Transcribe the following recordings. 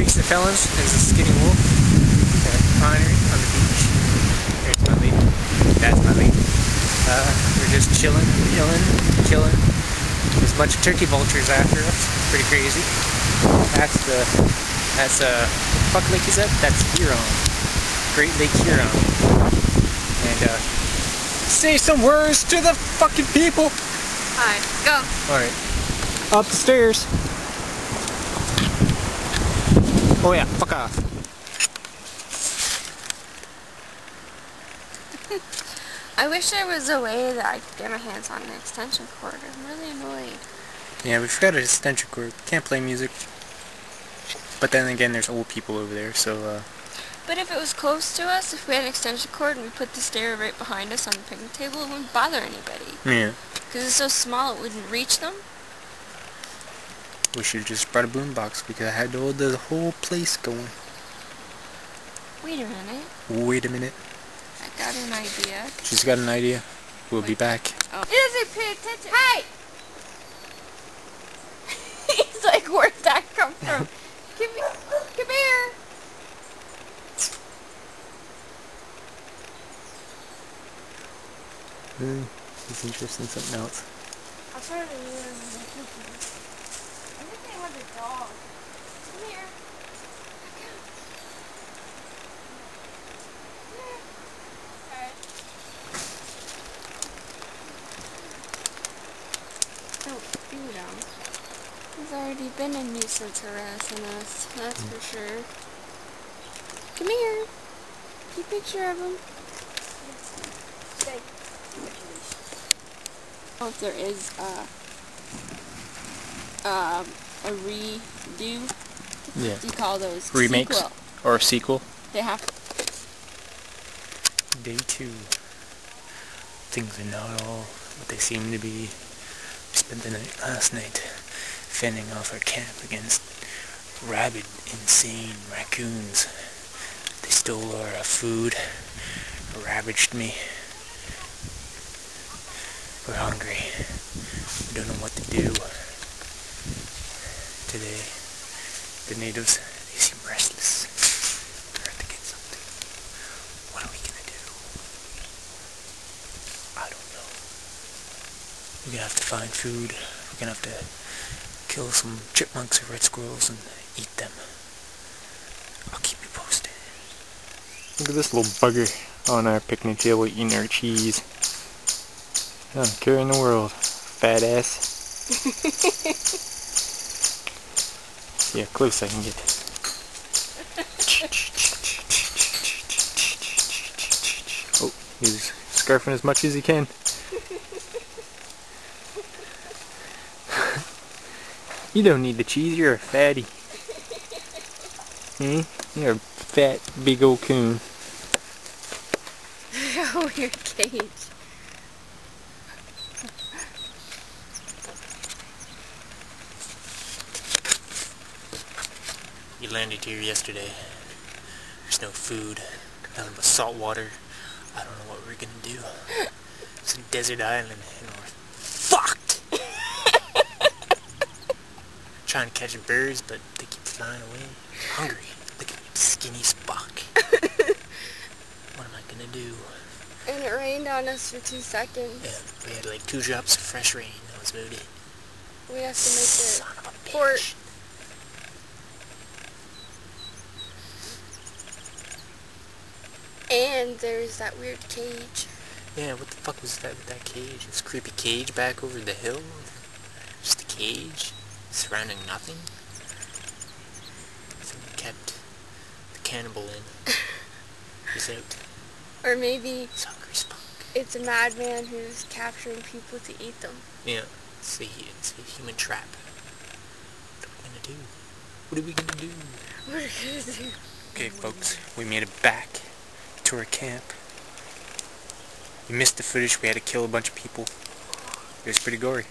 Greetings to fellas, this is Skinny Wolf at Pioneer on the beach. There's my lady, that's my lady. We're just chilling. There's a bunch of turkey vultures after us, it's pretty crazy. What the fuck lake is that? That's Huron. Great Lake Huron. And say some words to the fucking people! Alright, go. Alright. Up the stairs. Oh yeah, fuck off. I wish there was a way that I could get my hands on an extension cord. I'm really annoyed. Yeah, we forgot an extension cord. Can't play music. But then again, there's old people over there, so But if it was close to us, if we had an extension cord and we put the stair right behind us on the picnic table, it wouldn't bother anybody. yeah. Because it's so small, it wouldn't reach them. We should have just brought a boombox because I had to hold the whole place going. Wait a minute. Wait a minute. I got an idea. She's got an idea. We'll be back. Oh. He doesn't pay attention. Hey! He's like, where'd that come from? Come here. He's interested in something else. I'll try to leave him in the kitchen. I think they have a dog. Come here. Alright. Don't feed him. He's already been a nuisance harassing us, that's for sure. Come here. Take a picture of him. Stay. If there is a redo, Yeah. do you call those Remakes? sequel? Or a sequel? They have Day 2. Things are not all what they seem to be. We spent the night last night fending off our camp against rabid, insane racoons. They stole our food, ravaged me. We're hungry. We don't know what to do. Today, the natives, they seem restless. They're out to get something. What are we gonna do? I don't know. We're gonna have to find food. We're gonna have to kill some chipmunks or red squirrels and eat them. I'll keep you posted. Look at this little bugger on our picnic table eating our cheese. I don't care in the world, fat ass. Yeah, close I can get. Oh, he's scarfing as much as he can. You don't need the cheese, you're a fatty. You're a fat, big old coon. oh, your cage. You landed here yesterday. There's no food, nothing but salt water. I don't know what we're gonna do. It's a desert island and we're fucked! Trying to catch birds, but they keep flying away. I'm hungry. Look at me, skinny Spock. What am I gonna do? And it rained on us for 2 seconds. Yeah, we had like 2 drops of fresh rain. That was about it. We have to make Son of a it bitch. port. And there's that weird cage. Yeah, what the fuck was that with that cage? This creepy cage back over the hill? Just a cage? Surrounding nothing? I think we kept the cannibal in. He's out. Or maybe He's hungry as fuck. it's a madman who's capturing people to eat them. Yeah, it's a human trap. What are we gonna do? What are we gonna do? What are we gonna do? Okay, folks, we made it back to our camp. We missed the footage. We had to kill a bunch of people. It was pretty gory.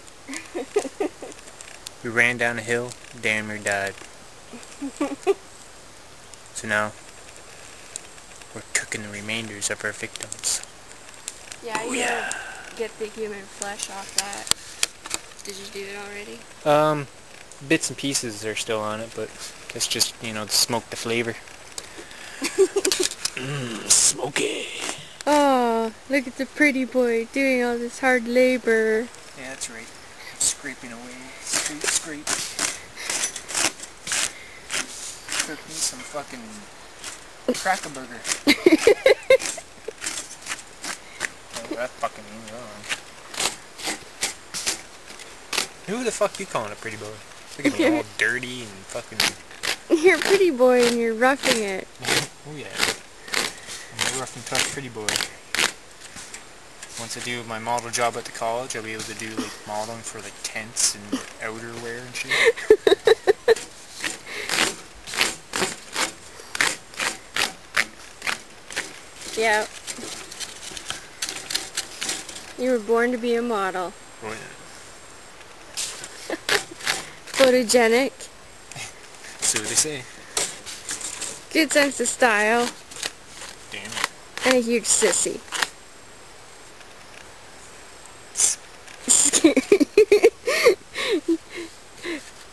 We ran down a hill, damn near died. So now, we're cooking the remainders of our victims. Yeah, Oh you yeah. gotta get the human flesh off that. Did you do it already? Bits and pieces are still on it, but Guess just, you know, to smoke the flavor. Smoky. Oh, look at the pretty boy doing all this hard labor. Yeah, that's right. Scraping away. Scrape, scrape. Cook me some fucking crack-a-burger. Oh, that fucking means wrong. Who the fuck you calling a pretty boy? Look at me all dirty and fucking... You're a pretty boy and you're roughing it. Oh yeah. I'm a rough and tough pretty boy. Once I do my model job at the college, I'll be able to do like modeling for like tents and outerwear and shit. Yeah. You were born to be a model. Oh yeah. Photogenic. So they say. Good sense of style. Damn. And a huge sissy.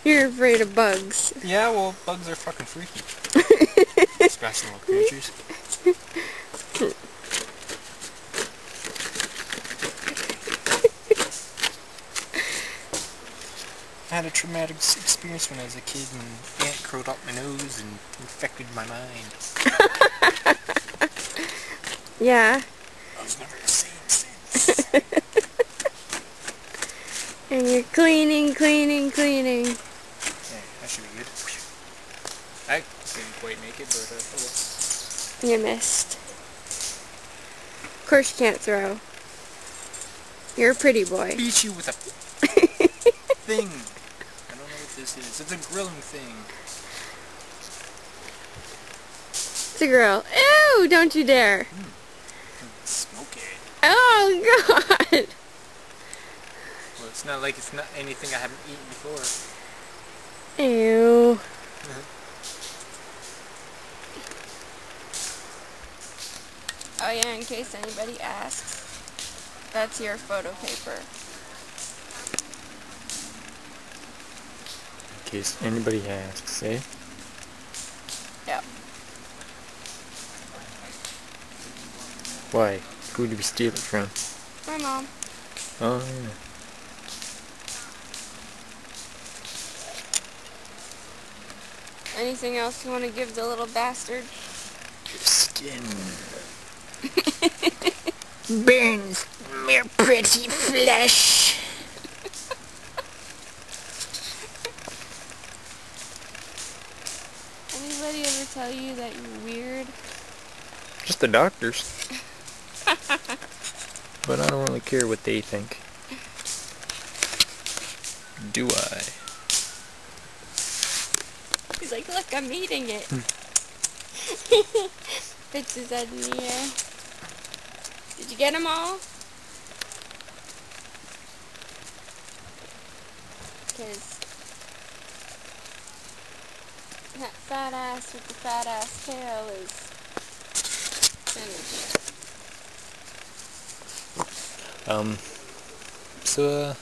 You're afraid of bugs. Yeah, well, bugs are fucking freaky. Special little creatures. I had a traumatic experience when I was a kid when an ant crawled up my nose and infected my mind. Yeah. I was never the same since. And you're cleaning. Yeah, that should be good. I didn't quite make it, but oh well. You missed. Of course you can't throw. You're a pretty boy. Beat you with a thing. I don't know what this is. It's a grilling thing. It's a grill. Ew! Don't you dare. Smoky. Oh God. Well, it's not like it's not anything I haven't eaten before. Ew. Oh yeah, in case anybody asks, that's your photo paper. In case anybody asks, eh? Yep. Why? Who did we steal it from? My mom. Oh yeah. Anything else you want to give the little bastard? Your skin burns mere pretty flesh. Anybody ever tell you that you're weird? Just the doctors. But I don't really care what they think. Do I? He's like, look, I'm eating it. Puts his head in the air. Did you get them all? Because that fat ass with the fat ass tail is finished. So I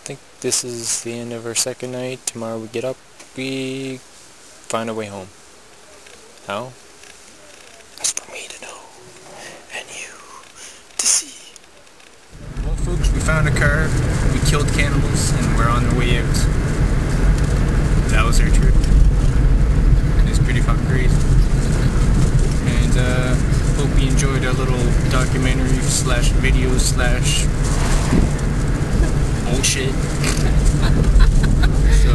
think this is the end of our second night. Tomorrow we get up, we find a way home. How? That's for me to know, and you to see. Well folks, we found a car, we killed cannibals, and we're on our way out. That was our trip. It was pretty fucking crazy. And hope you enjoyed our little documentary slash video slash bullshit. So